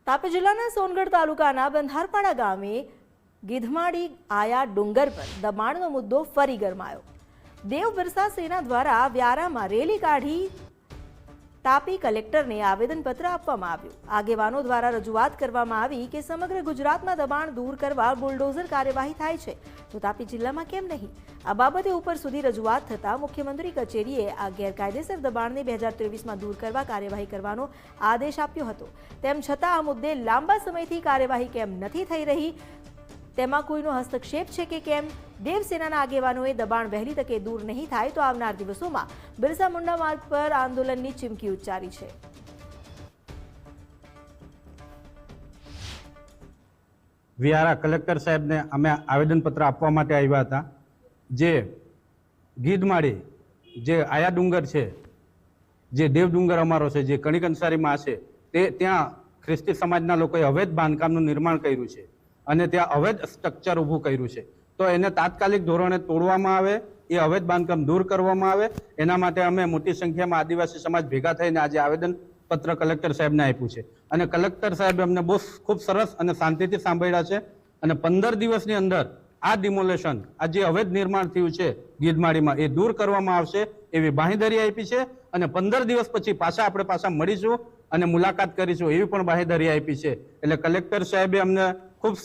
તાપી જિલ્લાના સોનગઢ તાલુકાના બંધારપાડા ગામે ગીધમાડી આયા ડુંગર પર દબાણનો મુદ્દો ફરી ગરમાયો। દેવ બિરસા સેના દ્વારા વ્યારામાં રેલી કાઢી તાપી કલેક્ટરને આવેદનપત્ર આપવામાં આવ્યું। આગેવાનો દ્વારા રજૂઆત કરવામાં આવી કે સમગ્ર ગુજરાતમાં દબાણ દૂર કરવા બુલડોઝર કાર્યવાહી થાય છે તો તાપી જિલ્લામાં કેમ નહીં। આ બાબતે ઉપર સુધી રજૂઆત થતાં મુખ્યમંત્રી કચેરીએ આ ગેરકાયદેસર દબાણને 2023માં દૂર કરવા કાર્યવાહી કરવાનો આદેશ આપ્યો હતો। તેમ છતાં આ મુદ્દે લાંબા સમયથી કાર્યવાહી કેમ નથી થઈ રહી, તેમાં કોઈનો હસ્તક્ષેપ છે કે કેમ? દેવસેનાના આગેવાનોએ દબાણ વહેલી તકે દૂર નહીં થાય તો આવનાર દિવસોમાં બિરસા મુંડા માર્ગ પર આંદોલનની ચીમકી ઉચ્ચારી છે। વ્યારા કલેક્ટર સાહેબને અમે આવેદનપત્ર આપવા માટે આવ્યા હતા। જે ગીધમાડી જે આયા ડુંગર છે, જે દેવ ડુંગર અમારો છે, જે કણિક અંસારીમાં છે, તે ત્યાં ખ્રિસ્તી સમાજના લોકોએ અવૈધ બાંધકામનું નિર્માણ કર્યું છે અને ત્યાં અવૈધ સ્ટ્રક્ચર ઊભું કર્યું છે। તો એને તાત્કાલિક ધોરણે તોડવામાં આવે, એ અવૈધ બાંધકામ દૂર કરવામાં આવે, એના માટે અમે મોટી સંખ્યામાં આદિવાસી સમાજ ભેગા થઈને આજે આવેદનપત્ર કલેક્ટર સાહેબને આપ્યું છે અને કલેક્ટર સાહેબે અમને બહુ ખૂબ સરસ અને શાંતિથી સાંભળ્યા છે અને 15 દિવસની અંદર આ ડિમોલેશન, આ જે અવૈધ નિર્માણ થયું છે ગીધમાડીમાં, એ દૂર કરવામાં આવશે એવી બાંહેધરી આપી છે અને 15 દિવસ પછી આપણે પાછા મળીશું અને મુલાકાત કરીશું એવી પણ બાંહેધરી આપી છે। એટલે કલેક્ટર સાહેબે અમને ખૂબ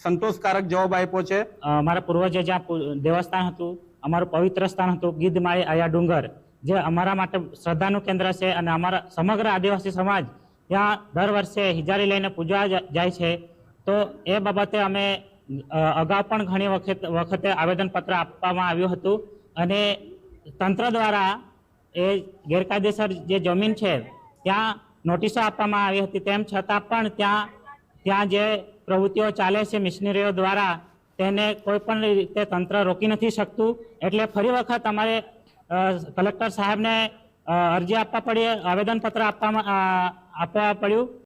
સંતોષકારક જવાબ આપ્યો છે। અમારા પૂર્વજે જ્યાં દેવસ્થાન હતું, અમારું પવિત્ર સ્થાન હતું ગીધમાળી આયા ડુંગર, જે અમારા માટે શ્રદ્ધાનું કેન્દ્ર છે અને અમારા સમગ્ર આદિવાસી સમાજ ત્યાં દર વર્ષે હિજારી લઈને પૂજવા જાય છે। તો એ બાબતે અમે અગાઉ પણ ઘણી વખતે આવેદનપત્ર આપવામાં આવ્યું હતું અને તંત્ર દ્વારા એ ગેરકાયદેસર જે જમીન છે ત્યાં નોટિસો આપવામાં આવી હતી। તેમ છતાં પણ ત્યાં જે પ્રવૃત્તિઓ ચાલે છે મિશનરીઓ દ્વારા, તેને કોઈ પણ રીતે તંત્ર રોકી નથી શકતું। એટલે ફરી વખત અમારે કલેક્ટર સાહેબને અરજી આપવા પડી, આવેદનપત્ર આપવા પડ્યું।